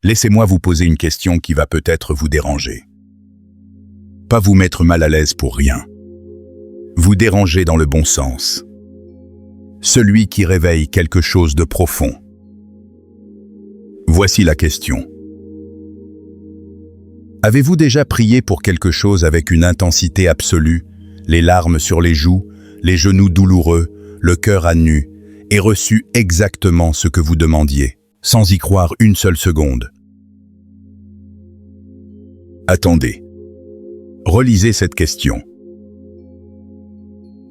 Laissez-moi vous poser une question qui va peut-être vous déranger. Pas vous mettre mal à l'aise pour rien. Vous déranger dans le bon sens. Celui qui réveille quelque chose de profond. Voici la question. Avez-vous déjà prié pour quelque chose avec une intensité absolue, les larmes sur les joues, les genoux douloureux, le cœur à nu, et reçu exactement ce que vous demandiez, sans y croire une seule seconde? Attendez. Relisez cette question.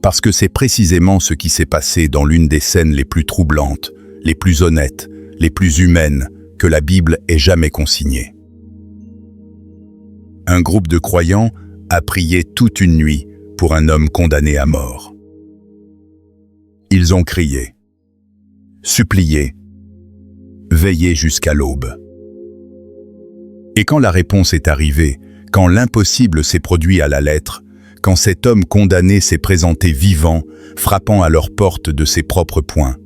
Parce que c'est précisément ce qui s'est passé dans l'une des scènes les plus troublantes, les plus honnêtes, les plus humaines que la Bible ait jamais consignées. Un groupe de croyants a prié toute une nuit pour un homme condamné à mort. Ils ont crié, supplié, veillé jusqu'à l'aube. Et quand la réponse est arrivée, quand l'impossible s'est produit à la lettre, quand cet homme condamné s'est présenté vivant, frappant à leur porte de ses propres poings,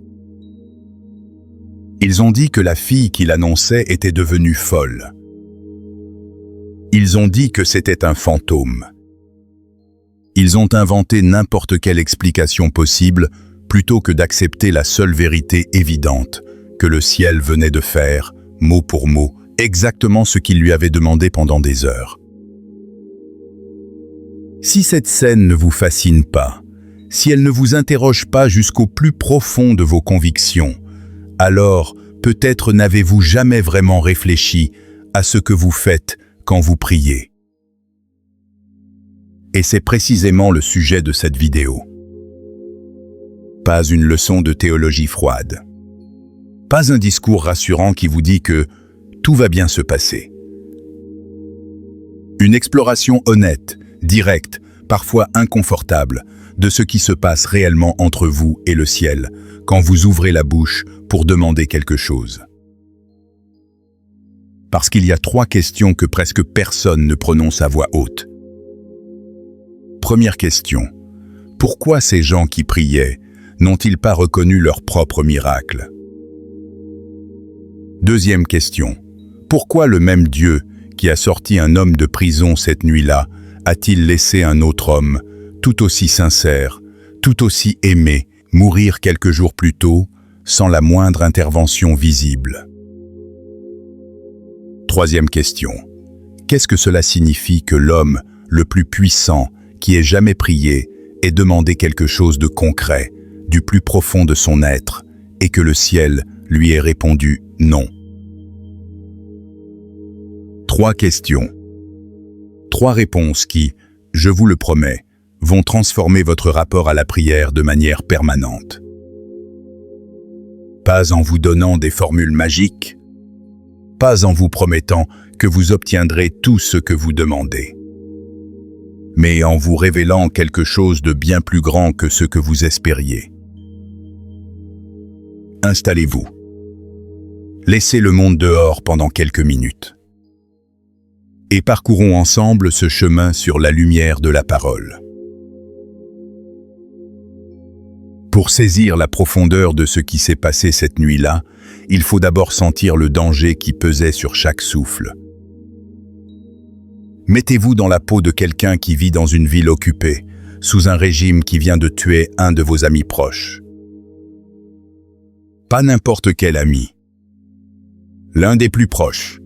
ils ont dit que la fille qu'il annonçait était devenue folle. Ils ont dit que c'était un fantôme. Ils ont inventé n'importe quelle explication possible plutôt que d'accepter la seule vérité évidente que le ciel venait de faire, mot pour mot, exactement ce qu'il lui avait demandé pendant des heures. Si cette scène ne vous fascine pas, si elle ne vous interroge pas jusqu'au plus profond de vos convictions, alors peut-être n'avez-vous jamais vraiment réfléchi à ce que vous faites quand vous priez. Et c'est précisément le sujet de cette vidéo. Pas une leçon de théologie froide. Pas un discours rassurant qui vous dit que tout va bien se passer. Une exploration honnête, directe, parfois inconfortable, de ce qui se passe réellement entre vous et le ciel quand vous ouvrez la bouche pour demander quelque chose. Parce qu'il y a 3 questions que presque personne ne prononce à voix haute. Première question. Pourquoi ces gens qui priaient n'ont-ils pas reconnu leur propre miracle? Deuxième question. Pourquoi le même Dieu qui a sorti un homme de prison cette nuit-là a-t-il laissé un autre homme, tout aussi sincère, tout aussi aimé, mourir quelques jours plus tôt, sans la moindre intervention visible? Troisième question. Qu'est-ce que cela signifie que l'homme le plus puissant qui ait jamais prié ait demandé quelque chose de concret, du plus profond de son être, et que le ciel lui ait répondu non? 3 questions. 3 réponses qui, je vous le promets, vont transformer votre rapport à la prière de manière permanente. Pas en vous donnant des formules magiques, pas en vous promettant que vous obtiendrez tout ce que vous demandez, mais en vous révélant quelque chose de bien plus grand que ce que vous espériez. Installez-vous. Laissez le monde dehors pendant quelques minutes. Et parcourons ensemble ce chemin sur la lumière de la parole. Pour saisir la profondeur de ce qui s'est passé cette nuit-là, il faut d'abord sentir le danger qui pesait sur chaque souffle. Mettez-vous dans la peau de quelqu'un qui vit dans une ville occupée, sous un régime qui vient de tuer un de vos amis proches. Pas n'importe quel ami. L'un des plus proches.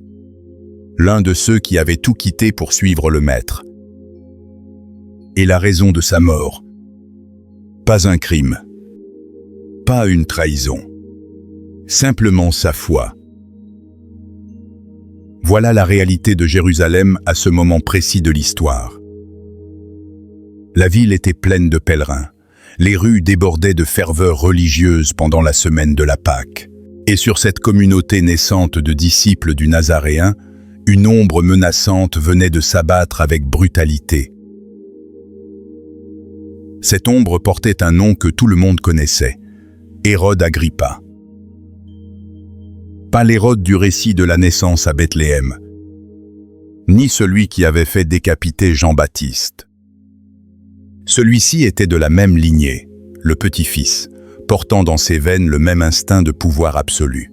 L'un de ceux qui avaient tout quitté pour suivre le Maître. Et la raison de sa mort. Pas un crime. Pas une trahison. Simplement sa foi. Voilà la réalité de Jérusalem à ce moment précis de l'histoire. La ville était pleine de pèlerins. Les rues débordaient de ferveur religieuse pendant la semaine de la Pâque. Et sur cette communauté naissante de disciples du Nazaréen, une ombre menaçante venait de s'abattre avec brutalité. Cette ombre portait un nom que tout le monde connaissait, Hérode Agrippa. Pas l'Hérode du récit de la naissance à Bethléem, ni celui qui avait fait décapiter Jean-Baptiste. Celui-ci était de la même lignée, le petit-fils, portant dans ses veines le même instinct de pouvoir absolu.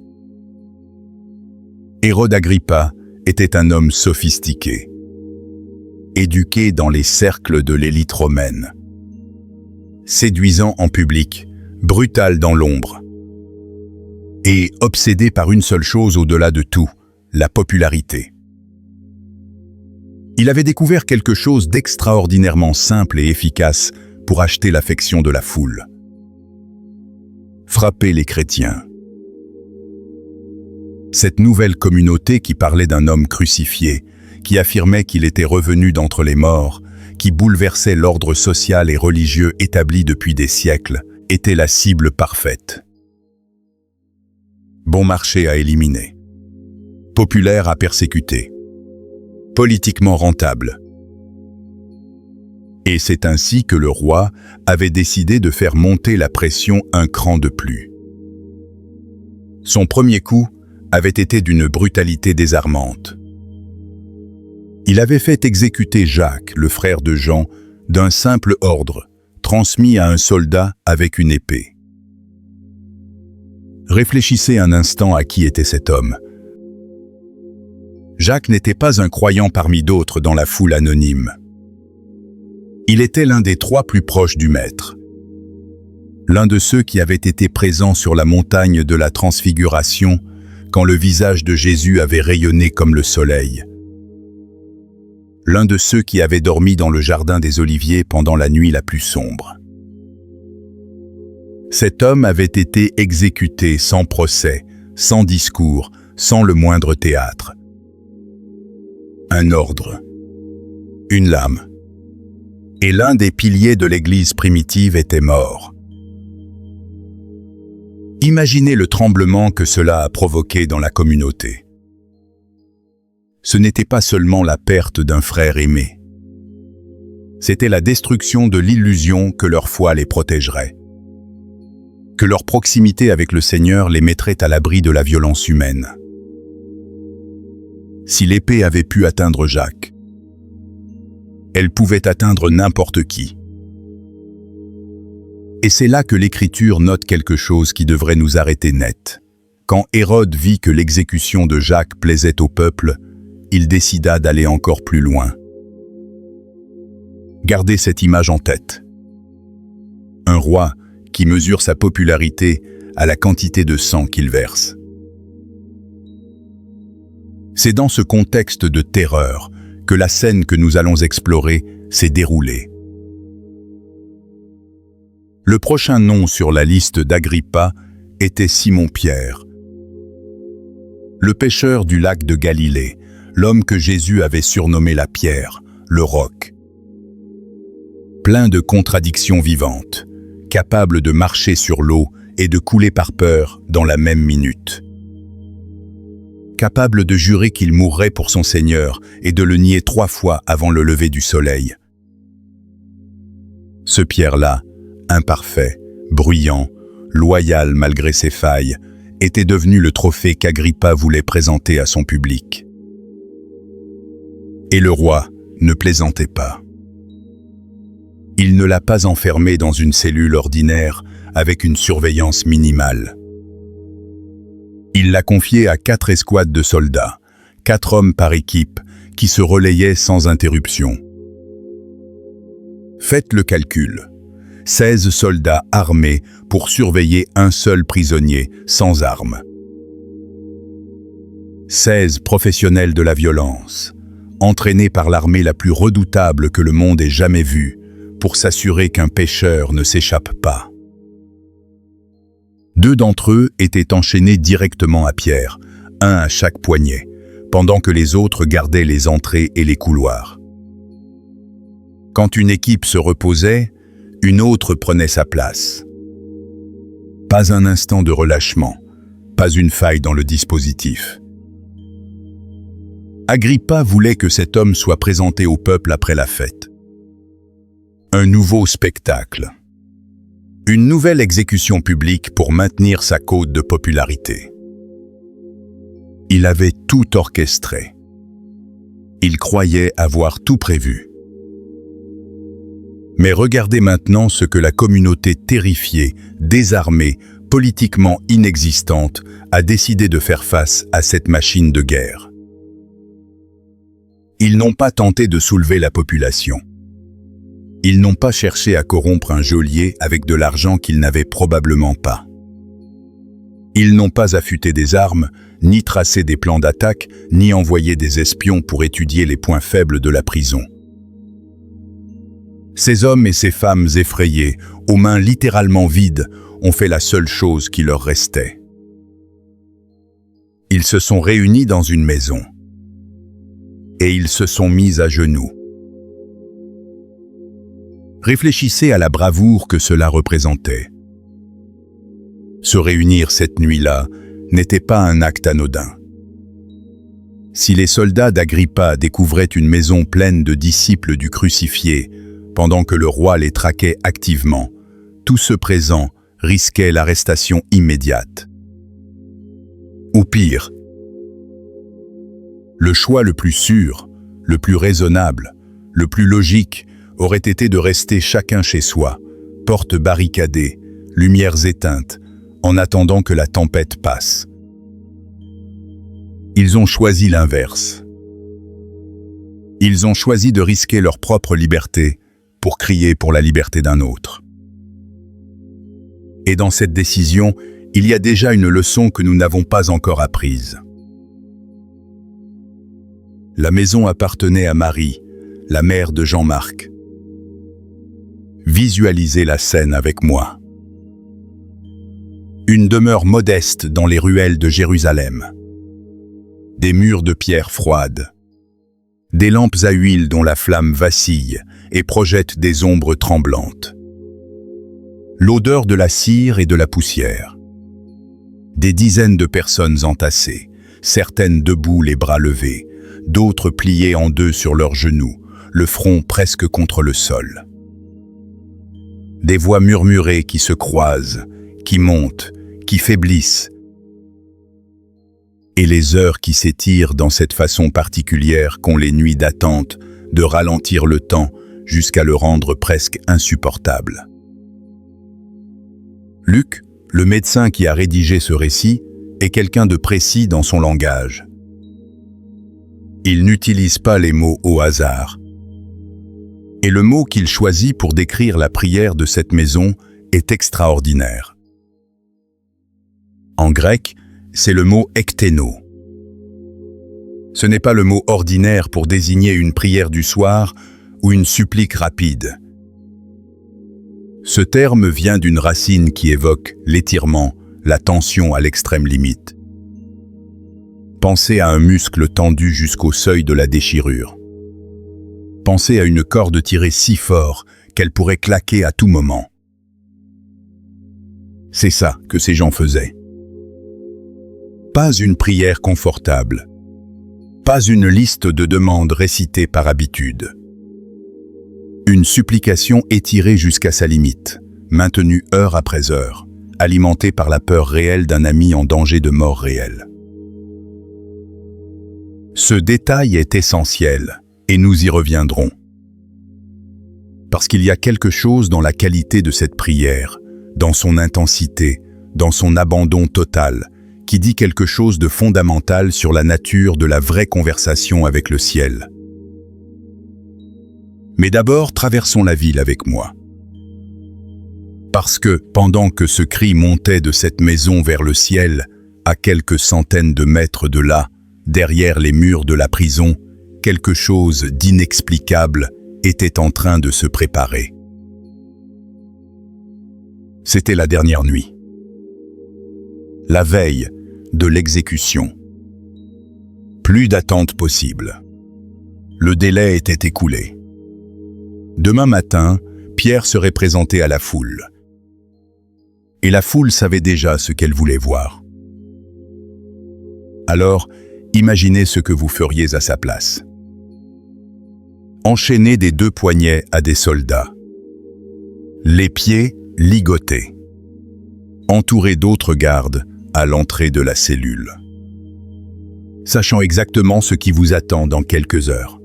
Hérode Agrippa était un homme sophistiqué, éduqué dans les cercles de l'élite romaine, séduisant en public, brutal dans l'ombre, et obsédé par une seule chose au-delà de tout, la popularité. Il avait découvert quelque chose d'extraordinairement simple et efficace pour acheter l'affection de la foule. Frapper les chrétiens. Cette nouvelle communauté qui parlait d'un homme crucifié, qui affirmait qu'il était revenu d'entre les morts, qui bouleversait l'ordre social et religieux établi depuis des siècles, était la cible parfaite. Bon marché à éliminer. Populaire à persécuter. Politiquement rentable. Et c'est ainsi que le roi avait décidé de faire monter la pression un cran de plus. Son premier coup avait été d'une brutalité désarmante. Il avait fait exécuter Jacques, le frère de Jean, d'un simple ordre, transmis à un soldat avec une épée. Réfléchissez un instant à qui était cet homme. Jacques n'était pas un croyant parmi d'autres dans la foule anonyme. Il était l'un des 3 plus proches du Maître. L'un de ceux qui avaient été présents sur la montagne de la Transfiguration quand le visage de Jésus avait rayonné comme le soleil. L'un de ceux qui avaient dormi dans le jardin des Oliviers pendant la nuit la plus sombre. Cet homme avait été exécuté sans procès, sans discours, sans le moindre théâtre. Un ordre, une lame. Et l'un des piliers de l'Église primitive était mort. Imaginez le tremblement que cela a provoqué dans la communauté. Ce n'était pas seulement la perte d'un frère aimé. C'était la destruction de l'illusion que leur foi les protégerait, que leur proximité avec le Seigneur les mettrait à l'abri de la violence humaine. Si l'épée avait pu atteindre Jacques, elle pouvait atteindre n'importe qui. Et c'est là que l'Écriture note quelque chose qui devrait nous arrêter net. Quand Hérode vit que l'exécution de Jacques plaisait au peuple, il décida d'aller encore plus loin. Gardez cette image en tête. Un roi qui mesure sa popularité à la quantité de sang qu'il verse. C'est dans ce contexte de terreur que la scène que nous allons explorer s'est déroulée. Le prochain nom sur la liste d'Agrippa était Simon-Pierre, le pêcheur du lac de Galilée, l'homme que Jésus avait surnommé la pierre, le roc. Plein de contradictions vivantes, capable de marcher sur l'eau et de couler par peur dans la même minute. Capable de jurer qu'il mourrait pour son Seigneur et de le nier 3 fois avant le lever du soleil. Ce Pierre-là, imparfait, bruyant, loyal malgré ses failles, était devenu le trophée qu'Agrippa voulait présenter à son public. Et le roi ne plaisantait pas. Il ne l'a pas enfermé dans une cellule ordinaire avec une surveillance minimale. Il l'a confié à 4 escouades de soldats, 4 hommes par équipe, qui se relayaient sans interruption. Faites le calcul. 16 soldats armés pour surveiller un seul prisonnier sans armes. 16 professionnels de la violence, entraînés par l'armée la plus redoutable que le monde ait jamais vue, pour s'assurer qu'un pécheur ne s'échappe pas. 2 d'entre eux étaient enchaînés directement à Pierre, un à chaque poignet, pendant que les autres gardaient les entrées et les couloirs. Quand une équipe se reposait, une autre prenait sa place. Pas un instant de relâchement, pas une faille dans le dispositif. Agrippa voulait que cet homme soit présenté au peuple après la fête. Un nouveau spectacle. Une nouvelle exécution publique pour maintenir sa cote de popularité. Il avait tout orchestré. Il croyait avoir tout prévu. Mais regardez maintenant ce que la communauté terrifiée, désarmée, politiquement inexistante, a décidé de faire face à cette machine de guerre. Ils n'ont pas tenté de soulever la population. Ils n'ont pas cherché à corrompre un geôlier avec de l'argent qu'ils n'avaient probablement pas. Ils n'ont pas affûté des armes, ni tracé des plans d'attaque, ni envoyé des espions pour étudier les points faibles de la prison. Ces hommes et ces femmes effrayés, aux mains littéralement vides, ont fait la seule chose qui leur restait. Ils se sont réunis dans une maison. Et ils se sont mis à genoux. Réfléchissez à la bravoure que cela représentait. Se réunir cette nuit-là n'était pas un acte anodin. Si les soldats d'Agrippa découvraient une maison pleine de disciples du crucifié, pendant que le roi les traquait activement, tous ceux présents risquaient l'arrestation immédiate. Ou pire, le choix le plus sûr, le plus raisonnable, le plus logique aurait été de rester chacun chez soi, portes barricadées, lumières éteintes, en attendant que la tempête passe. Ils ont choisi l'inverse. Ils ont choisi de risquer leur propre liberté pour crier pour la liberté d'un autre. Et dans cette décision, il y a déjà une leçon que nous n'avons pas encore apprise. La maison appartenait à Marie, la mère de Jean-Marc. Visualisez la scène avec moi. Une demeure modeste dans les ruelles de Jérusalem. Des murs de pierre froide. Des lampes à huile dont la flamme vacille et projette des ombres tremblantes. L'odeur de la cire et de la poussière. Des dizaines de personnes entassées, certaines debout les bras levés, d'autres pliées en deux sur leurs genoux, le front presque contre le sol. Des voix murmurées qui se croisent, qui montent, qui faiblissent. Et les heures qui s'étirent dans cette façon particulière qu'ont les nuits d'attente de ralentir le temps jusqu'à le rendre presque insupportable. Luc, le médecin qui a rédigé ce récit, est quelqu'un de précis dans son langage. Il n'utilise pas les mots au hasard. Et le mot qu'il choisit pour décrire la prière de cette maison est extraordinaire. En grec, c'est le mot ekténo. Ce n'est pas le mot ordinaire pour désigner une prière du soir ou une supplique rapide. Ce terme vient d'une racine qui évoque l'étirement, la tension à l'extrême limite. Pensez à un muscle tendu jusqu'au seuil de la déchirure. Pensez à une corde tirée si fort qu'elle pourrait claquer à tout moment. C'est ça que ces gens faisaient. Pas une prière confortable. Pas une liste de demandes récitées par habitude. Une supplication étirée jusqu'à sa limite, maintenue heure après heure, alimentée par la peur réelle d'un ami en danger de mort réelle. Ce détail est essentiel, et nous y reviendrons. Parce qu'il y a quelque chose dans la qualité de cette prière, dans son intensité, dans son abandon total, qui dit quelque chose de fondamental sur la nature de la vraie conversation avec le ciel. Mais d'abord, traversons la ville avec moi. Parce que, pendant que ce cri montait de cette maison vers le ciel, à quelques centaines de mètres de là, derrière les murs de la prison, quelque chose d'inexplicable était en train de se préparer. C'était la dernière nuit. La veille de l'exécution. Plus d'attente possible. Le délai était écoulé. Demain matin, Pierre serait présenté à la foule. Et la foule savait déjà ce qu'elle voulait voir. Alors, imaginez ce que vous feriez à sa place. Enchaîné des deux poignets à des soldats. Les pieds ligotés. Entouré d'autres gardes à l'entrée de la cellule. Sachant exactement ce qui vous attend dans quelques heures.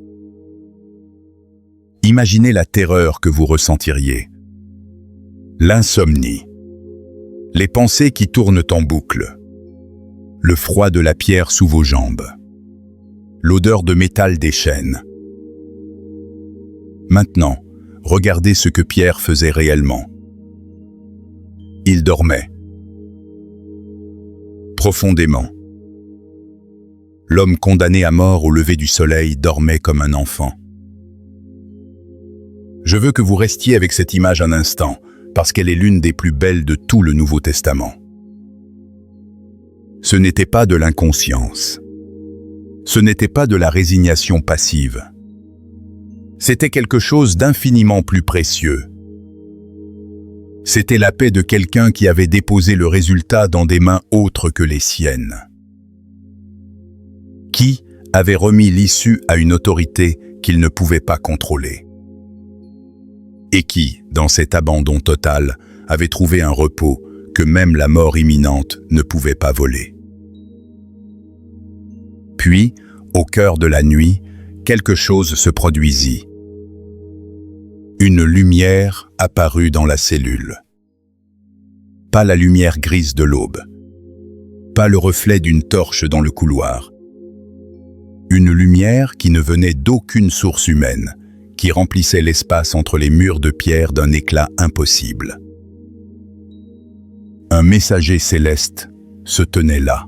Imaginez la terreur que vous ressentiriez. L'insomnie. Les pensées qui tournent en boucle. Le froid de la pierre sous vos jambes. L'odeur de métal des chaînes. Maintenant, regardez ce que Pierre faisait réellement. Il dormait. Profondément. L'homme condamné à mort au lever du soleil dormait comme un enfant. Je veux que vous restiez avec cette image un instant, parce qu'elle est l'une des plus belles de tout le Nouveau Testament. Ce n'était pas de l'inconscience. Ce n'était pas de la résignation passive. C'était quelque chose d'infiniment plus précieux. C'était la paix de quelqu'un qui avait déposé le résultat dans des mains autres que les siennes. Qui avait remis l'issue à une autorité qu'il ne pouvait pas contrôler. Et qui, dans cet abandon total, avait trouvé un repos que même la mort imminente ne pouvait pas voler. Puis, au cœur de la nuit, quelque chose se produisit. Une lumière apparut dans la cellule. Pas la lumière grise de l'aube. Pas le reflet d'une torche dans le couloir. Une lumière qui ne venait d'aucune source humaine, qui remplissait l'espace entre les murs de pierre d'un éclat impossible. Un messager céleste se tenait là.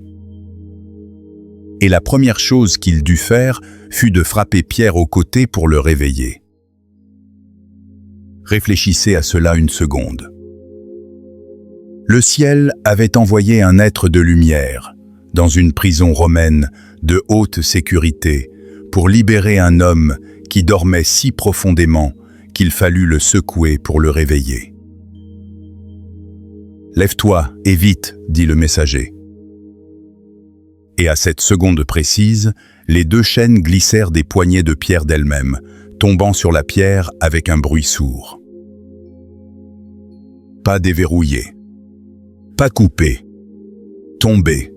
Et la première chose qu'il dut faire fut de frapper Pierre au côté pour le réveiller. Réfléchissez à cela une seconde. Le ciel avait envoyé un être de lumière, dans une prison romaine de haute sécurité, pour libérer un homme qui dormait si profondément qu'il fallut le secouer pour le réveiller. « Lève-toi, et vite », dit le messager. Et à cette seconde précise, les deux chaînes glissèrent des poignées de pierre d'elles-mêmes, tombant sur la pierre avec un bruit sourd. Pas déverrouillé, pas coupé, tombé.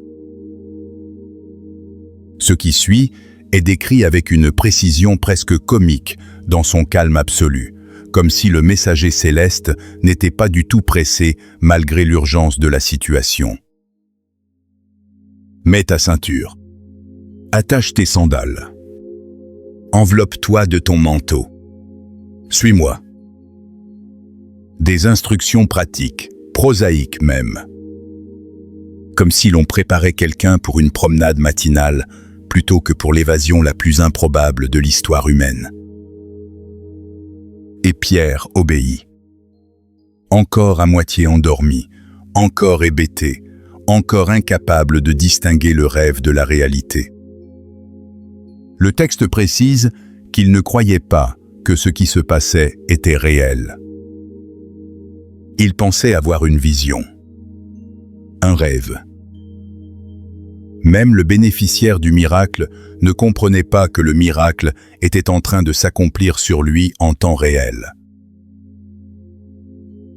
Ce qui suit est décrit avec une précision presque comique dans son calme absolu, comme si le messager céleste n'était pas du tout pressé malgré l'urgence de la situation. Mets ta ceinture. Attache tes sandales. Enveloppe-toi de ton manteau. Suis-moi. Des instructions pratiques, prosaïques même. Comme si l'on préparait quelqu'un pour une promenade matinale plutôt que pour l'évasion la plus improbable de l'histoire humaine. Et Pierre obéit. Encore à moitié endormi, encore hébété, encore incapable de distinguer le rêve de la réalité. Le texte précise qu'il ne croyait pas que ce qui se passait était réel. Il pensait avoir une vision, un rêve. Même le bénéficiaire du miracle ne comprenait pas que le miracle était en train de s'accomplir sur lui en temps réel.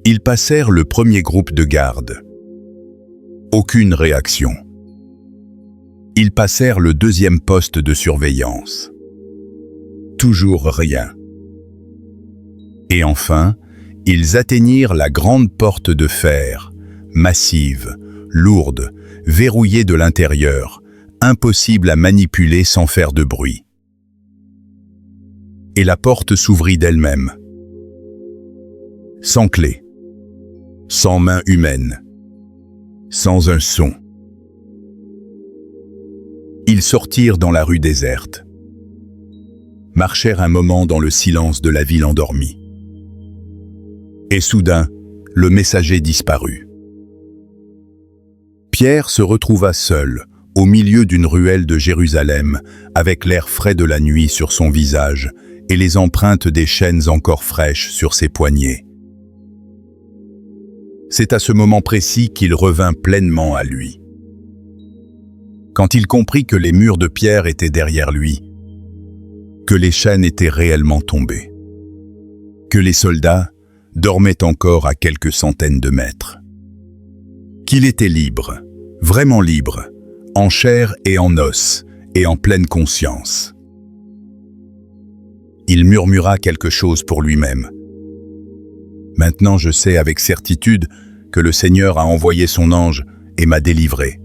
Ils passèrent le premier groupe de garde. Aucune réaction. Ils passèrent le deuxième poste de surveillance. Toujours rien. Et enfin, ils atteignirent la grande porte de fer, massive, lourde, verrouillée de l'intérieur, impossible à manipuler sans faire de bruit. Et la porte s'ouvrit d'elle-même. Sans clé, sans main humaine, sans un son. Ils sortirent dans la rue déserte, marchèrent un moment dans le silence de la ville endormie. Et soudain, le messager disparut. Pierre se retrouva seul, au milieu d'une ruelle de Jérusalem, avec l'air frais de la nuit sur son visage et les empreintes des chaînes encore fraîches sur ses poignets. C'est à ce moment précis qu'il revint pleinement à lui. Quand il comprit que les murs de pierre étaient derrière lui, que les chaînes étaient réellement tombées, que les soldats dormaient encore à quelques centaines de mètres, qu'il était libre, vraiment libre, en chair et en os, et en pleine conscience. Il murmura quelque chose pour lui-même. Maintenant je sais avec certitude que le Seigneur a envoyé son ange et m'a délivré. »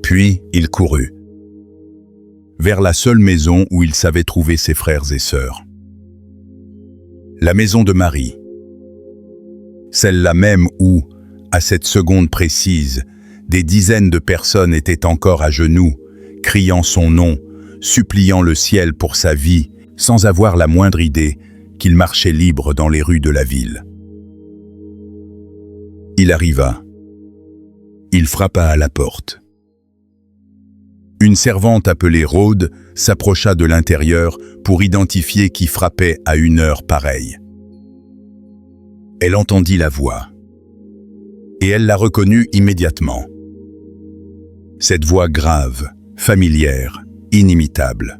Puis il courut vers la seule maison où il savait trouver ses frères et sœurs. La maison de Marie. Celle-là même où, à cette seconde précise, des dizaines de personnes étaient encore à genoux, criant son nom, suppliant le ciel pour sa vie, sans avoir la moindre idée qu'il marchait libre dans les rues de la ville. Il arriva. Il frappa à la porte. Une servante appelée Rhode s'approcha de l'intérieur pour identifier qui frappait à une heure pareille. Elle entendit la voix. Et elle la reconnut immédiatement. Cette voix grave, familière, inimitable.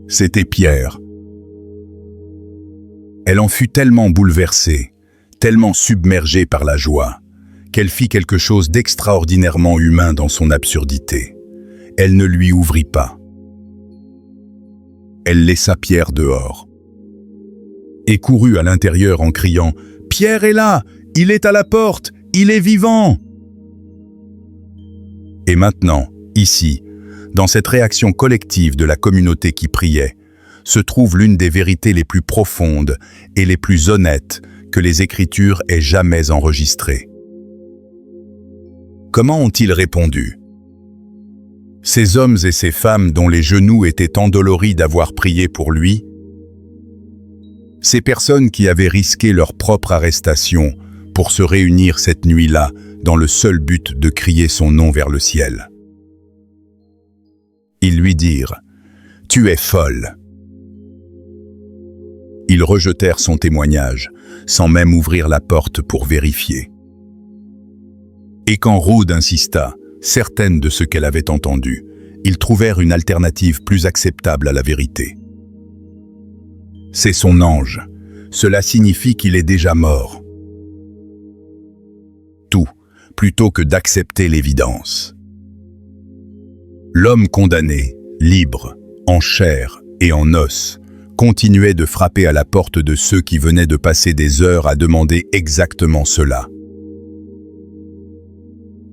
C'était Pierre. Elle en fut tellement bouleversée, tellement submergée par la joie, qu'elle fit quelque chose d'extraordinairement humain dans son absurdité. Elle ne lui ouvrit pas. Elle laissa Pierre dehors et courut à l'intérieur en criant « Pierre est là! Il est à la porte! Il est vivant !» Et maintenant, ici, dans cette réaction collective de la communauté qui priait, se trouve l'une des vérités les plus profondes et les plus honnêtes que les Écritures aient jamais enregistrées. Comment ont-ils répondu? Ces hommes et ces femmes dont les genoux étaient endoloris d'avoir prié pour lui, ces personnes qui avaient risqué leur propre arrestation pour se réunir cette nuit-là dans le seul but de crier son nom vers le ciel. Ils lui dirent « Tu es folle !» Ils rejetèrent son témoignage, sans même ouvrir la porte pour vérifier. Et quand Rhode insista, certaine de ce qu'elle avait entendu, ils trouvèrent une alternative plus acceptable à la vérité. C'est son ange. Cela signifie qu'il est déjà mort. Tout, plutôt que d'accepter l'évidence. L'homme condamné, libre, en chair et en os, continuait de frapper à la porte de ceux qui venaient de passer des heures à demander exactement cela.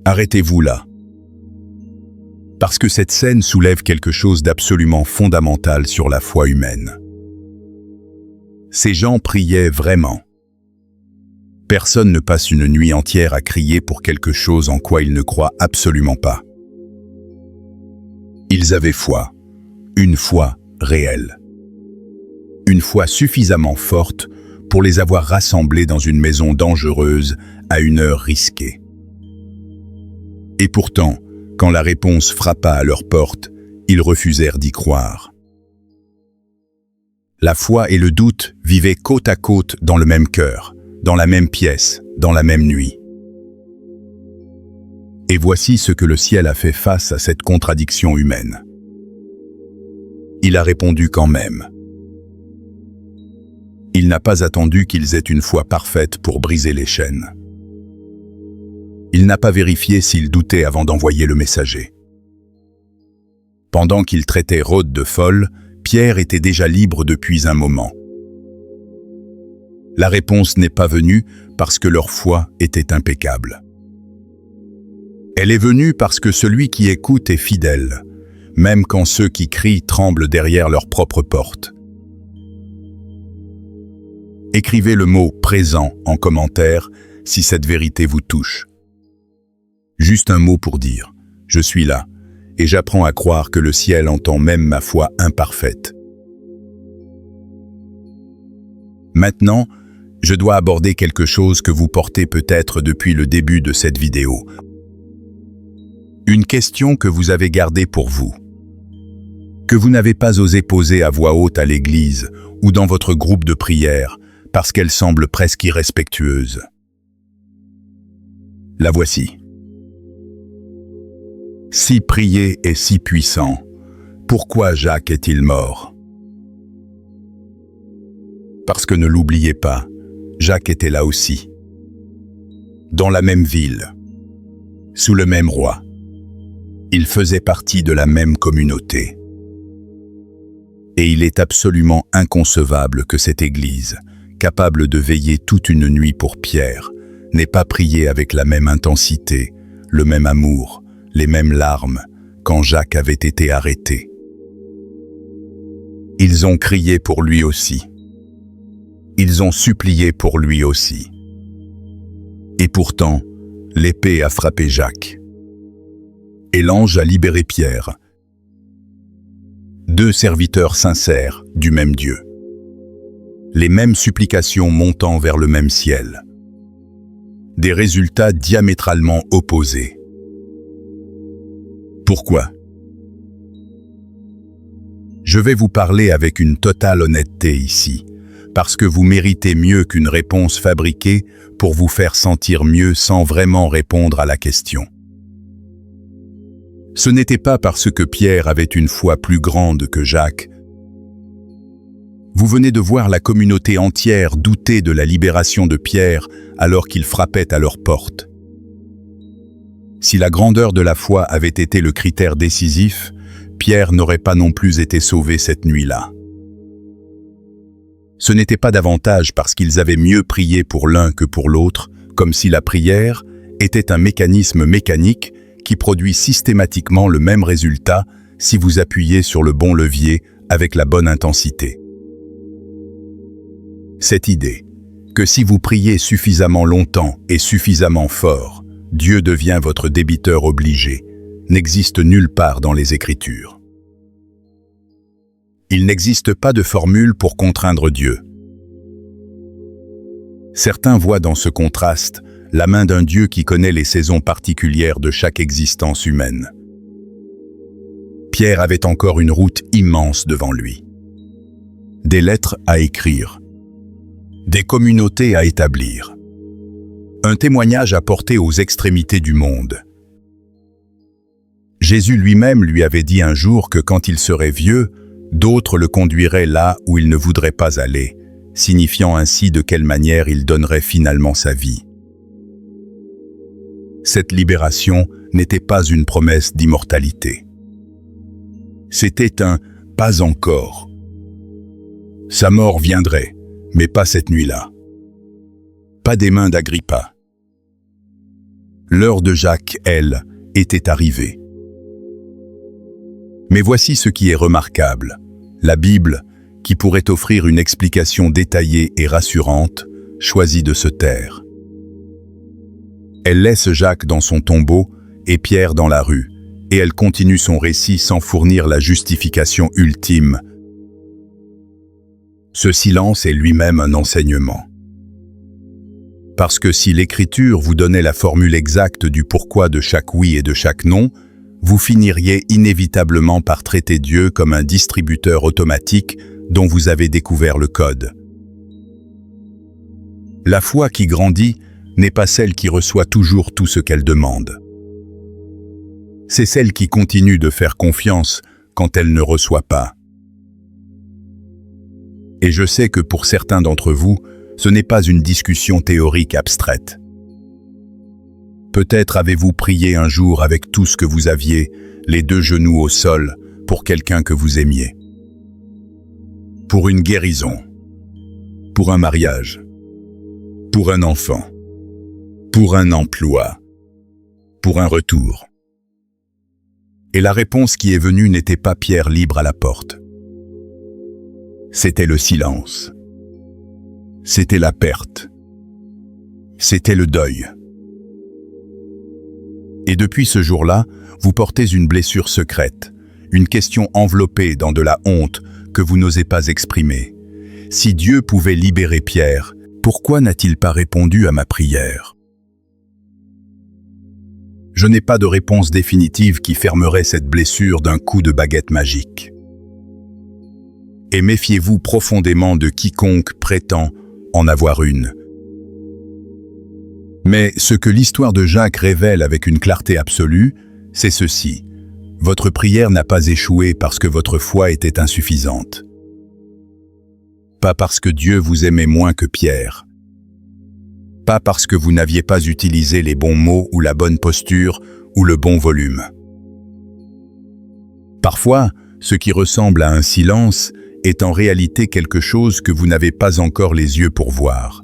Arrêtez-vous là. Parce que cette scène soulève quelque chose d'absolument fondamental sur la foi humaine. Ces gens priaient vraiment. Personne ne passe une nuit entière à crier pour quelque chose en quoi il ne croit absolument pas. Ils avaient foi, une foi réelle. Une foi suffisamment forte pour les avoir rassemblés dans une maison dangereuse à une heure risquée. Et pourtant, quand la réponse frappa à leur porte, ils refusèrent d'y croire. La foi et le doute vivaient côte à côte dans le même cœur, dans la même pièce, dans la même nuit. Et voici ce que le ciel a fait face à cette contradiction humaine. Il a répondu quand même. Il n'a pas attendu qu'ils aient une foi parfaite pour briser les chaînes. Il n'a pas vérifié s'ils doutaient avant d'envoyer le messager. Pendant qu'il traitait Rhode de folle, Pierre était déjà libre depuis un moment. La réponse n'est pas venue parce que leur foi était impeccable. Elle est venue parce que celui qui écoute est fidèle, même quand ceux qui crient tremblent derrière leur propre porte. Écrivez le mot « présent » en commentaire si cette vérité vous touche. Juste un mot pour dire « je suis là » et j'apprends à croire que le ciel entend même ma foi imparfaite. Maintenant, je dois aborder quelque chose que vous portez peut-être depuis le début de cette vidéo. Une question que vous avez gardée pour vous, que vous n'avez pas osé poser à voix haute à l'église ou dans votre groupe de prière parce qu'elle semble presque irrespectueuse. La voici. Si prier est si puissant, pourquoi Jacques est-il mort? Parce que ne l'oubliez pas, Jacques était là aussi. Dans la même ville, sous le même roi. Il faisait partie de la même communauté. Et il est absolument inconcevable que cette Église, capable de veiller toute une nuit pour Pierre n'ait pas prié avec la même intensité, le même amour, les mêmes larmes, quand Jacques avait été arrêté. Ils ont crié pour lui aussi. Ils ont supplié pour lui aussi. Et pourtant, l'épée a frappé Jacques. Et l'ange a libéré Pierre. Deux serviteurs sincères du même Dieu. Les mêmes supplications montant vers le même ciel. Des résultats diamétralement opposés. Pourquoi ? Je vais vous parler avec une totale honnêteté ici, parce que vous méritez mieux qu'une réponse fabriquée pour vous faire sentir mieux sans vraiment répondre à la question. Ce n'était pas parce que Pierre avait une foi plus grande que Jacques. Vous venez de voir la communauté entière douter de la libération de Pierre alors qu'il frappait à leur porte. Si la grandeur de la foi avait été le critère décisif, Pierre n'aurait pas non plus été sauvé cette nuit-là. Ce n'était pas davantage parce qu'ils avaient mieux prié pour l'un que pour l'autre, comme si la prière était un mécanisme mécanique qui produit systématiquement le même résultat si vous appuyez sur le bon levier avec la bonne intensité. Cette idée que si vous priez suffisamment longtemps et suffisamment fort, Dieu devient votre débiteur obligé, n'existe nulle part dans les Écritures. Il n'existe pas de formule pour contraindre Dieu. Certains voient dans ce contraste la main d'un Dieu qui connaît les saisons particulières de chaque existence humaine. Pierre avait encore une route immense devant lui. Des lettres à écrire, des communautés à établir, un témoignage à porter aux extrémités du monde. Jésus lui-même lui avait dit un jour que quand il serait vieux, d'autres le conduiraient là où il ne voudrait pas aller, signifiant ainsi de quelle manière il donnerait finalement sa vie. Cette libération n'était pas une promesse d'immortalité. C'était un « pas encore ». Sa mort viendrait, mais pas cette nuit-là. Pas des mains d'Agrippa. L'heure de Jacques, elle, était arrivée. Mais voici ce qui est remarquable. La Bible, qui pourrait offrir une explication détaillée et rassurante, choisit de se taire. Elle laisse Jacques dans son tombeau et Pierre dans la rue, et elle continue son récit sans fournir la justification ultime. Ce silence est lui-même un enseignement. Parce que si l'Écriture vous donnait la formule exacte du pourquoi de chaque oui et de chaque non, vous finiriez inévitablement par traiter Dieu comme un distributeur automatique dont vous avez découvert le code. La foi qui grandit n'est pas celle qui reçoit toujours tout ce qu'elle demande. C'est celle qui continue de faire confiance quand elle ne reçoit pas. Et je sais que pour certains d'entre vous, ce n'est pas une discussion théorique abstraite. Peut-être avez-vous prié un jour avec tout ce que vous aviez, les deux genoux au sol, pour quelqu'un que vous aimiez. Pour une guérison, pour un mariage, pour un enfant, pour un emploi, pour un retour. Et la réponse qui est venue n'était pas Pierre libre à la porte. C'était le silence. C'était la perte. C'était le deuil. Et depuis ce jour-là, vous portez une blessure secrète, une question enveloppée dans de la honte que vous n'osez pas exprimer. Si Dieu pouvait libérer Pierre, pourquoi n'a-t-il pas répondu à ma prière ? Je n'ai pas de réponse définitive qui fermerait cette blessure d'un coup de baguette magique. Et méfiez-vous profondément de quiconque prétend en avoir une. Mais ce que l'histoire de Jacques révèle avec une clarté absolue, c'est ceci. Votre prière n'a pas échoué parce que votre foi était insuffisante. Pas parce que Dieu vous aimait moins que Pierre. Pas parce que vous n'aviez pas utilisé les bons mots ou la bonne posture ou le bon volume. Parfois, ce qui ressemble à un silence est en réalité quelque chose que vous n'avez pas encore les yeux pour voir.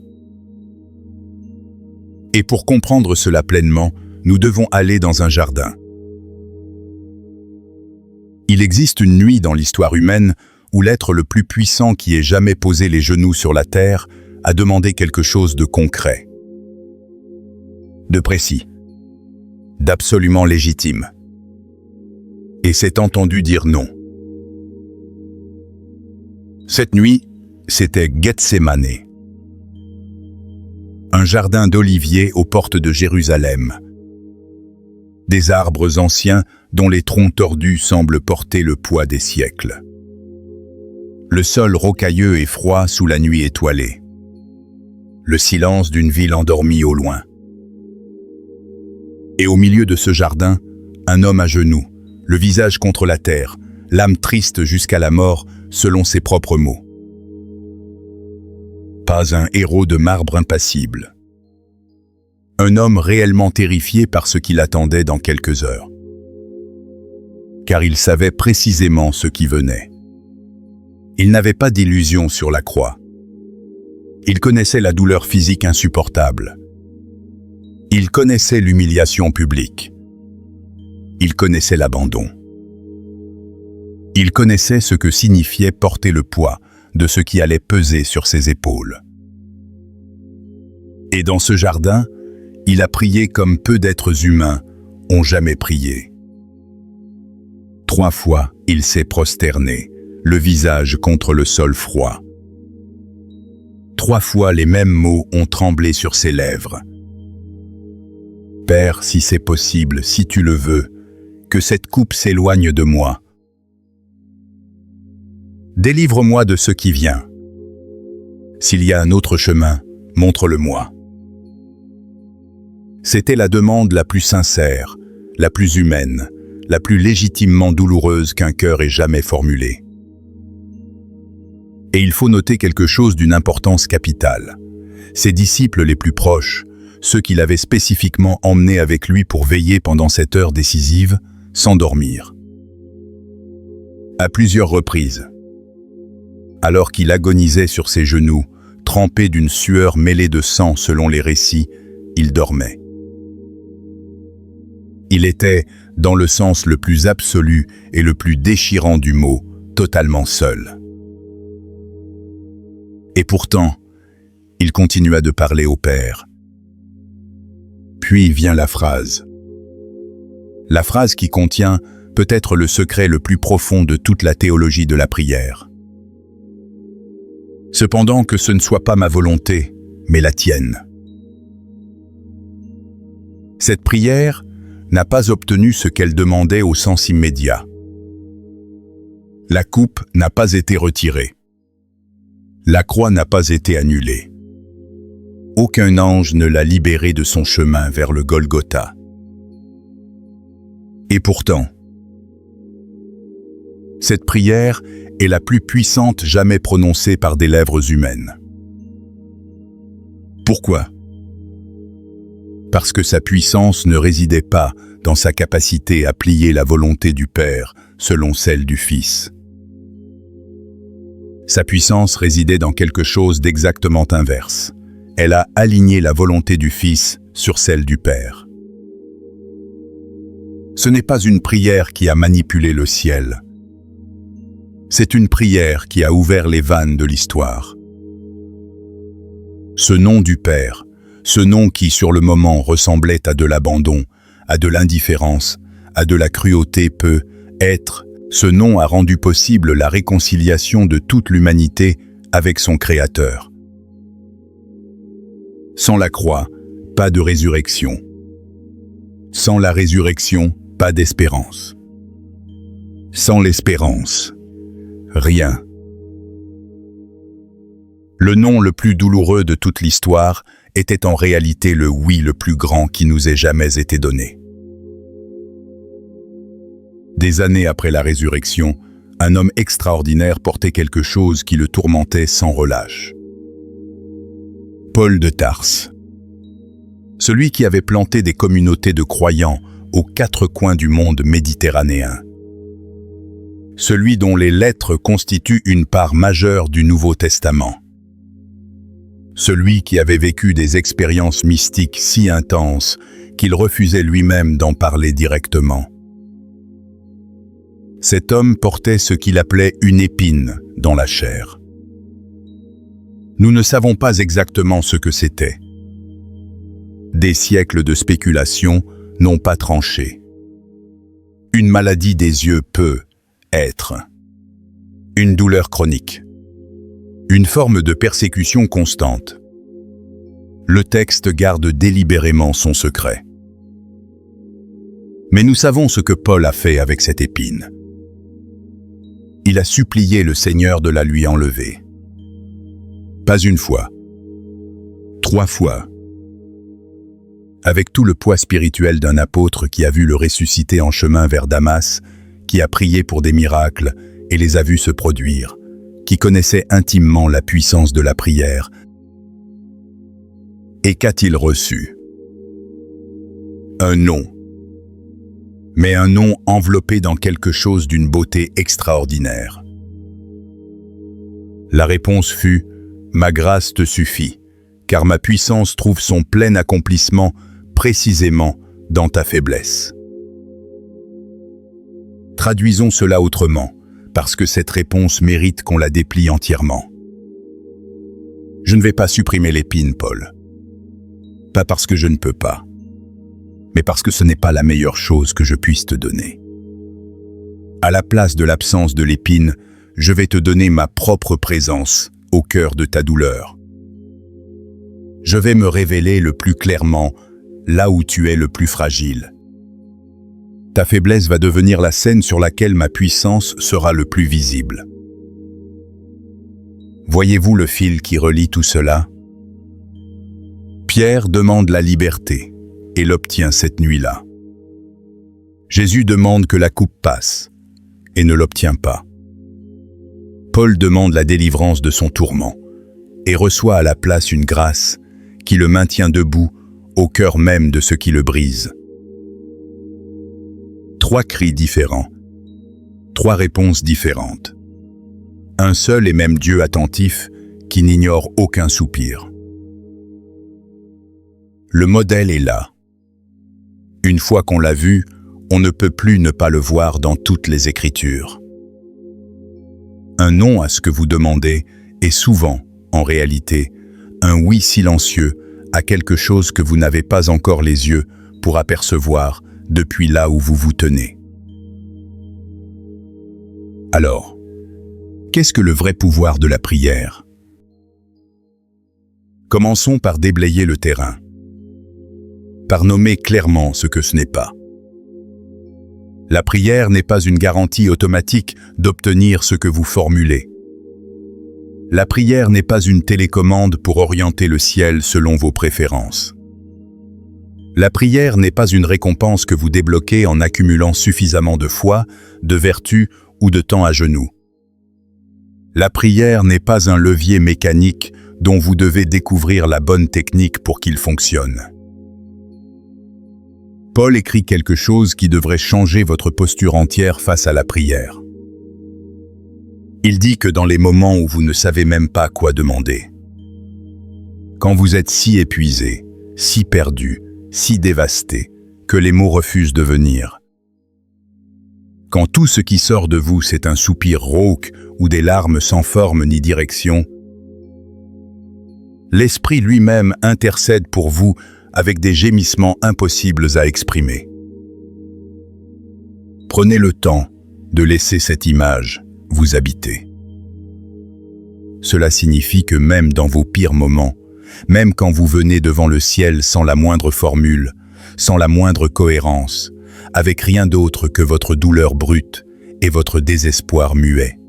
Et pour comprendre cela pleinement, nous devons aller dans un jardin. Il existe une nuit dans l'histoire humaine où l'être le plus puissant qui ait jamais posé les genoux sur la terre a demandé quelque chose de concret, de précis, d'absolument légitime, et s'est entendu dire non. Cette nuit, c'était Gethsémane, un jardin d'oliviers aux portes de Jérusalem. Des arbres anciens dont les troncs tordus semblent porter le poids des siècles. Le sol rocailleux et froid sous la nuit étoilée. Le silence d'une ville endormie au loin. Et au milieu de ce jardin, un homme à genoux, le visage contre la terre, l'âme triste jusqu'à la mort, selon ses propres mots. Pas un héros de marbre impassible. Un homme réellement terrifié par ce qui l'attendait dans quelques heures. Car il savait précisément ce qui venait. Il n'avait pas d'illusion sur la croix. Il connaissait la douleur physique insupportable. Il connaissait l'humiliation publique. Il connaissait l'abandon. Il connaissait ce que signifiait porter le poids de ce qui allait peser sur ses épaules. Et dans ce jardin, il a prié comme peu d'êtres humains ont jamais prié. 3 fois, il s'est prosterné, le visage contre le sol froid. 3 fois, les mêmes mots ont tremblé sur ses lèvres. Père, si c'est possible, si tu le veux, que cette coupe s'éloigne de moi. Délivre-moi de ce qui vient. S'il y a un autre chemin, montre-le-moi. C'était la demande la plus sincère, la plus humaine, la plus légitimement douloureuse qu'un cœur ait jamais formulée. Et il faut noter quelque chose d'une importance capitale. Ses disciples les plus proches, ceux qu'il avait spécifiquement emmenés avec lui pour veiller pendant cette heure décisive, s'endormirent. À plusieurs reprises. Alors qu'il agonisait sur ses genoux, trempé d'une sueur mêlée de sang selon les récits, il dormait. Il était, dans le sens le plus absolu et le plus déchirant du mot, totalement seul. Et pourtant, il continua de parler au Père. Puis vient la phrase. La phrase qui contient peut-être le secret le plus profond de toute la théologie de la prière. Cependant que ce ne soit pas ma volonté, mais la tienne. Cette prière n'a pas obtenu ce qu'elle demandait au sens immédiat. La coupe n'a pas été retirée. La croix n'a pas été annulée. Aucun ange ne l'a libéré de son chemin vers le Golgotha. Et pourtant, cette prière est la plus puissante jamais prononcée par des lèvres humaines. Pourquoi ? Parce que sa puissance ne résidait pas dans sa capacité à plier la volonté du Père selon celle du Fils. Sa puissance résidait dans quelque chose d'exactement inverse. Elle a aligné la volonté du Fils sur celle du Père. Ce n'est pas une prière qui a manipulé le ciel. C'est une prière qui a ouvert les vannes de l'histoire. Ce nom du Père, ce nom qui sur le moment ressemblait à de l'abandon, à de l'indifférence, à de la cruauté peut être, ce nom a rendu possible la réconciliation de toute l'humanité avec son Créateur. Sans la croix, pas de résurrection. Sans la résurrection, pas d'espérance. Sans l'espérance, rien. Le nom le plus douloureux de toute l'histoire était en réalité le oui le plus grand qui nous ait jamais été donné. Des années après la résurrection, un homme extraordinaire portait quelque chose qui le tourmentait sans relâche. Paul de Tarse. Celui qui avait planté des communautés de croyants aux 4 coins du monde méditerranéen. celui dont les lettres constituent une part majeure du Nouveau Testament. Celui qui avait vécu des expériences mystiques si intenses qu'il refusait lui-même d'en parler directement. Cet homme portait ce qu'il appelait une épine dans la chair. Nous ne savons pas exactement ce que c'était. Des siècles de spéculation n'ont pas tranché. Une maladie des yeux peut être une douleur chronique, une forme de persécution constante. Le texte garde délibérément son secret. Mais nous savons ce que Paul a fait avec cette épine. Il a supplié le Seigneur de la lui enlever. Pas une fois, 3 fois. Avec tout le poids spirituel d'un apôtre qui a vu le ressusciter en chemin vers Damas, qui a prié pour des miracles et les a vus se produire, qui connaissait intimement la puissance de la prière. Et qu'a-t-il reçu? Un nom. Mais un nom enveloppé dans quelque chose d'une beauté extraordinaire. La réponse fut « Ma grâce te suffit, car ma puissance trouve son plein accomplissement précisément dans ta faiblesse. » Traduisons cela autrement, parce que cette réponse mérite qu'on la déplie entièrement. Je ne vais pas supprimer l'épine, Paul. Pas parce que je ne peux pas, mais parce que ce n'est pas la meilleure chose que je puisse te donner. À la place de l'absence de l'épine, je vais te donner ma propre présence au cœur de ta douleur. Je vais me révéler le plus clairement là où tu es le plus fragile. Ta faiblesse va devenir la scène sur laquelle ma puissance sera le plus visible. Voyez-vous le fil qui relie tout cela? Pierre demande la liberté et l'obtient cette nuit-là. Jésus demande que la coupe passe et ne l'obtient pas. Paul demande la délivrance de son tourment et reçoit à la place une grâce qui le maintient debout au cœur même de ce qui le brise. 3 cris différents, 3 réponses différentes. Un seul et même Dieu attentif qui n'ignore aucun soupir. Le modèle est là. Une fois qu'on l'a vu, on ne peut plus ne pas le voir dans toutes les Écritures. Un non à ce que vous demandez est souvent, en réalité, un oui silencieux à quelque chose que vous n'avez pas encore les yeux pour apercevoir depuis là où vous vous tenez. Alors, qu'est-ce que le vrai pouvoir de la prière? Commençons par déblayer le terrain, par nommer clairement ce que ce n'est pas. La prière n'est pas une garantie automatique d'obtenir ce que vous formulez. La prière n'est pas une télécommande pour orienter le ciel selon vos préférences. La prière n'est pas une récompense que vous débloquez en accumulant suffisamment de foi, de vertu ou de temps à genoux. La prière n'est pas un levier mécanique dont vous devez découvrir la bonne technique pour qu'il fonctionne. Paul écrit quelque chose qui devrait changer votre posture entière face à la prière. Il dit que dans les moments où vous ne savez même pas quoi demander, quand vous êtes si épuisé, si perdu, si dévasté, que les mots refusent de venir, quand tout ce qui sort de vous c'est un soupir rauque ou des larmes sans forme ni direction, l'Esprit lui-même intercède pour vous avec des gémissements impossibles à exprimer. Prenez le temps de laisser cette image vous habiter. Cela signifie que même dans vos pires moments, même quand vous venez devant le ciel sans la moindre formule, sans la moindre cohérence, avec rien d'autre que votre douleur brute et votre désespoir muet.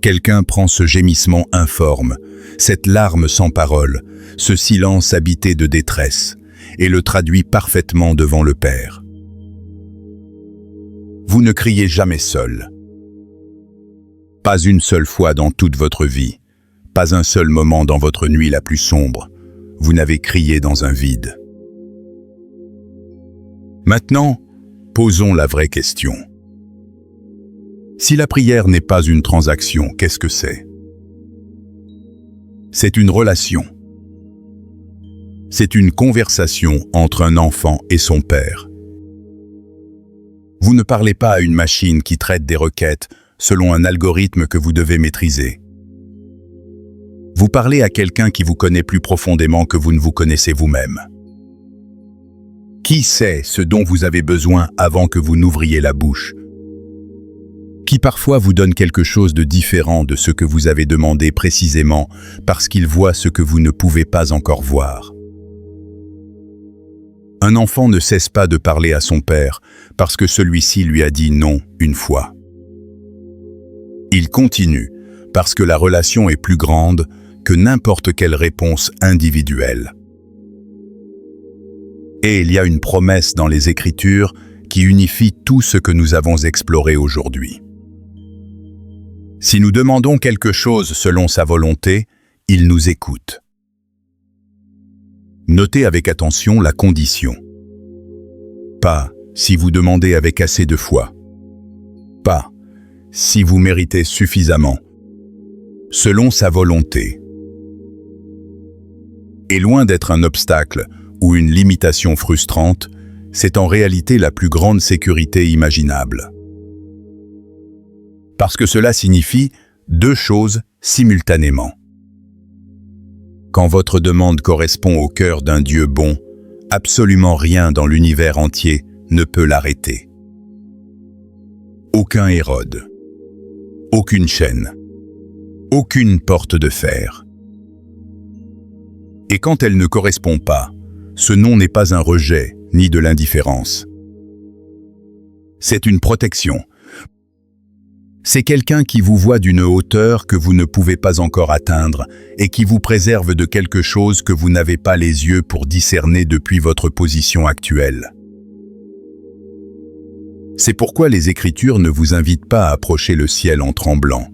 Quelqu'un prend ce gémissement informe, cette larme sans parole, ce silence habité de détresse, et le traduit parfaitement devant le Père. Vous ne criez jamais seul. Pas une seule fois dans toute votre vie, pas un seul moment dans votre nuit la plus sombre, vous n'avez crié dans un vide. Maintenant, posons la vraie question. Si la prière n'est pas une transaction, qu'est-ce que c'est? C'est une relation. C'est une conversation entre un enfant et son père. Vous ne parlez pas à une machine qui traite des requêtes selon un algorithme que vous devez maîtriser. Vous parlez à quelqu'un qui vous connaît plus profondément que vous ne vous connaissez vous-même. Qui sait ce dont vous avez besoin avant que vous n'ouvriez la bouche? Qui parfois vous donne quelque chose de différent de ce que vous avez demandé précisément parce qu'il voit ce que vous ne pouvez pas encore voir. Un enfant ne cesse pas de parler à son père parce que celui-ci lui a dit non une fois. Il continue parce que la relation est plus grande que n'importe quelle réponse individuelle. Et il y a une promesse dans les Écritures qui unifie tout ce que nous avons exploré aujourd'hui. Si nous demandons quelque chose selon sa volonté, il nous écoute. Notez avec attention la condition. Pas si vous demandez avec assez de foi. Pas si vous méritez suffisamment. Selon sa volonté. Et loin d'être un obstacle ou une limitation frustrante, c'est en réalité la plus grande sécurité imaginable. Parce que cela signifie deux choses simultanément. Quand votre demande correspond au cœur d'un Dieu bon, absolument rien dans l'univers entier ne peut l'arrêter. Aucun Hérode, aucune chaîne, aucune porte de fer. Et quand elle ne correspond pas, ce non n'est pas un rejet ni de l'indifférence. C'est une protection. C'est quelqu'un qui vous voit d'une hauteur que vous ne pouvez pas encore atteindre et qui vous préserve de quelque chose que vous n'avez pas les yeux pour discerner depuis votre position actuelle. C'est pourquoi les Écritures ne vous invitent pas à approcher le ciel en tremblant,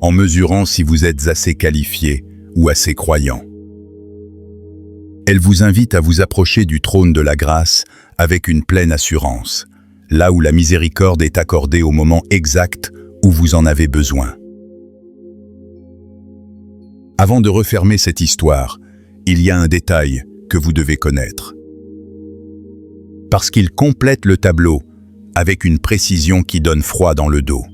en mesurant si vous êtes assez qualifié ou assez croyant. Elles vous invitent à vous approcher du trône de la grâce avec une pleine assurance, là où la miséricorde est accordée au moment exact où vous en avez besoin. Avant de refermer cette histoire, il y a un détail que vous devez connaître. Parce qu'il complète le tableau avec une précision qui donne froid dans le dos.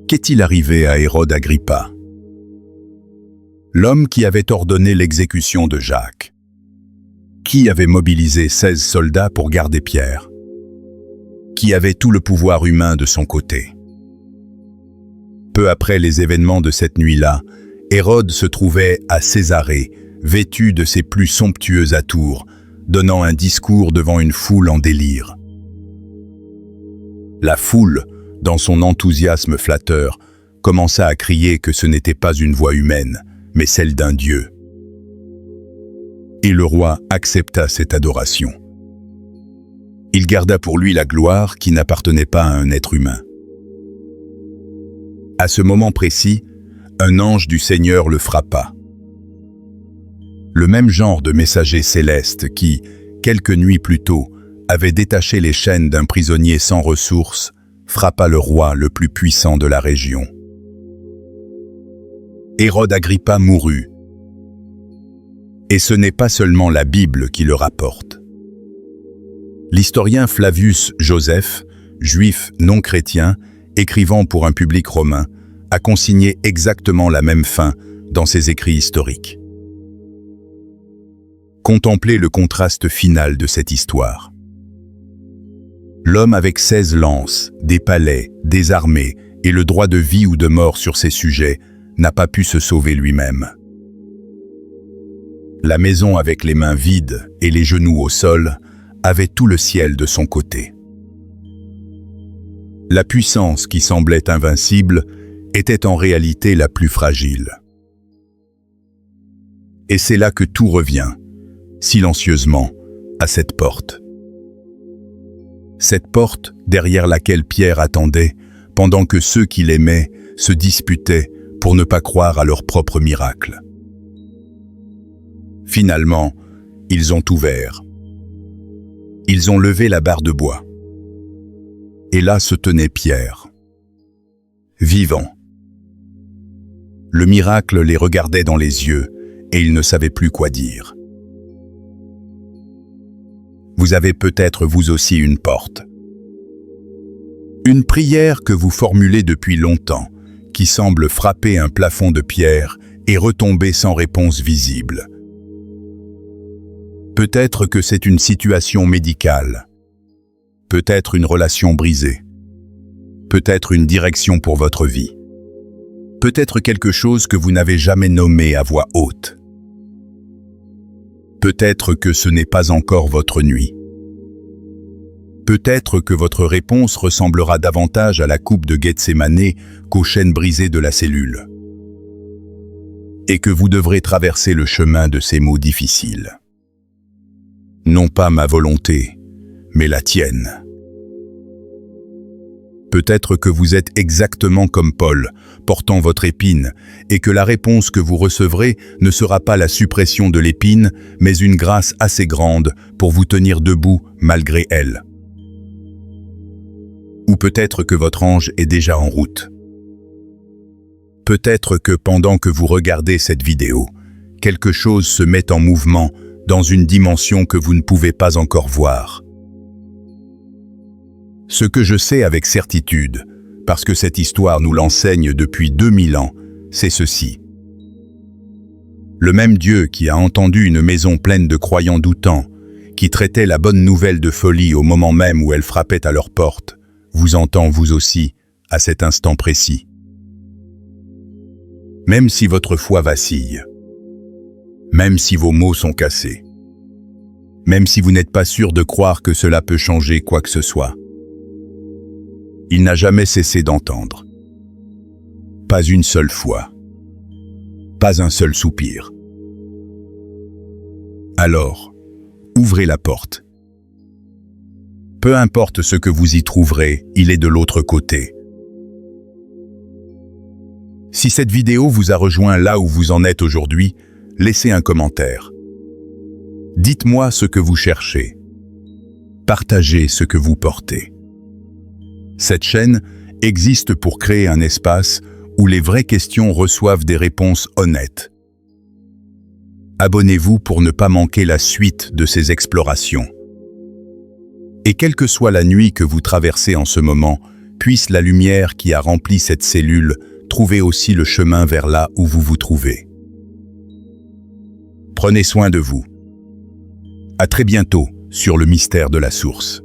Qu'est-il arrivé à Hérode Agrippa? L'homme qui avait ordonné l'exécution de Jacques. Qui avait mobilisé 16 soldats pour garder Pierre? Qui avait tout le pouvoir humain de son côté. Peu après les événements de cette nuit-là, Hérode se trouvait à Césarée, vêtu de ses plus somptueux atours, donnant un discours devant une foule en délire. La foule, dans son enthousiasme flatteur, commença à crier que ce n'était pas une voix humaine, mais celle d'un dieu. Et le roi accepta cette adoration. Il garda pour lui la gloire qui n'appartenait pas à un être humain. À ce moment précis, un ange du Seigneur le frappa. Le même genre de messager céleste qui, quelques nuits plus tôt, avait détaché les chaînes d'un prisonnier sans ressources, frappa le roi le plus puissant de la région. Hérode Agrippa mourut. Et ce n'est pas seulement la Bible qui le rapporte. L'historien Flavius Joseph, juif non chrétien, écrivant pour un public romain, a consigné exactement la même fin dans ses écrits historiques. Contemplez le contraste final de cette histoire. L'homme avec 16 lances, des palais, des armées et le droit de vie ou de mort sur ses sujets n'a pas pu se sauver lui-même. La maison avec les mains vides et les genoux au sol avait tout le ciel de son côté. La puissance qui semblait invincible était en réalité la plus fragile. Et c'est là que tout revient, silencieusement, à cette porte. Cette porte derrière laquelle Pierre attendait, pendant que ceux qui l'aimaient se disputaient pour ne pas croire à leur propre miracle. Finalement, ils ont ouvert. Ils ont levé la barre de bois. et là se tenait Pierre. Vivant. Le miracle les regardait dans les yeux, et ils ne savaient plus quoi dire. Vous avez peut-être vous aussi une porte. Une prière que vous formulez depuis longtemps, qui semble frapper un plafond de pierre et retomber sans réponse visible. Peut-être que c'est une situation médicale, peut-être une relation brisée, peut-être une direction pour votre vie, peut-être quelque chose que vous n'avez jamais nommé à voix haute. Peut-être que ce n'est pas encore votre nuit. Peut-être que votre réponse ressemblera davantage à la coupe de Gethsémane qu'aux chaînes brisées de la cellule. Et que vous devrez traverser le chemin de ces mots difficiles. Non pas ma volonté, mais la tienne. Peut-être que vous êtes exactement comme Paul, portant votre épine, et que la réponse que vous recevrez ne sera pas la suppression de l'épine, mais une grâce assez grande pour vous tenir debout malgré elle. Ou peut-être que votre ange est déjà en route. Peut-être que pendant que vous regardez cette vidéo, quelque chose se met en mouvement dans une dimension que vous ne pouvez pas encore voir. Ce que je sais avec certitude, parce que cette histoire nous l'enseigne depuis 2000 ans, c'est ceci. Le même Dieu qui a entendu une maison pleine de croyants doutants, qui traitait la bonne nouvelle de folie au moment même où elle frappait à leur porte, vous entend vous aussi, à cet instant précis. Même si votre foi vacille, même si vos mots sont cassés, même si vous n'êtes pas sûr de croire que cela peut changer quoi que ce soit, il n'a jamais cessé d'entendre. Pas une seule fois, pas un seul soupir. Alors, ouvrez la porte. Peu importe ce que vous y trouverez, il est de l'autre côté. Si cette vidéo vous a rejoint là où vous en êtes aujourd'hui, laissez un commentaire. Dites-moi ce que vous cherchez. Partagez ce que vous portez. Cette chaîne existe pour créer un espace où les vraies questions reçoivent des réponses honnêtes. Abonnez-vous pour ne pas manquer la suite de ces explorations. Et quelle que soit la nuit que vous traversez en ce moment, puisse la lumière qui a rempli cette cellule trouver aussi le chemin vers là où vous vous trouvez. Prenez soin de vous. À très bientôt sur le mystère de la source.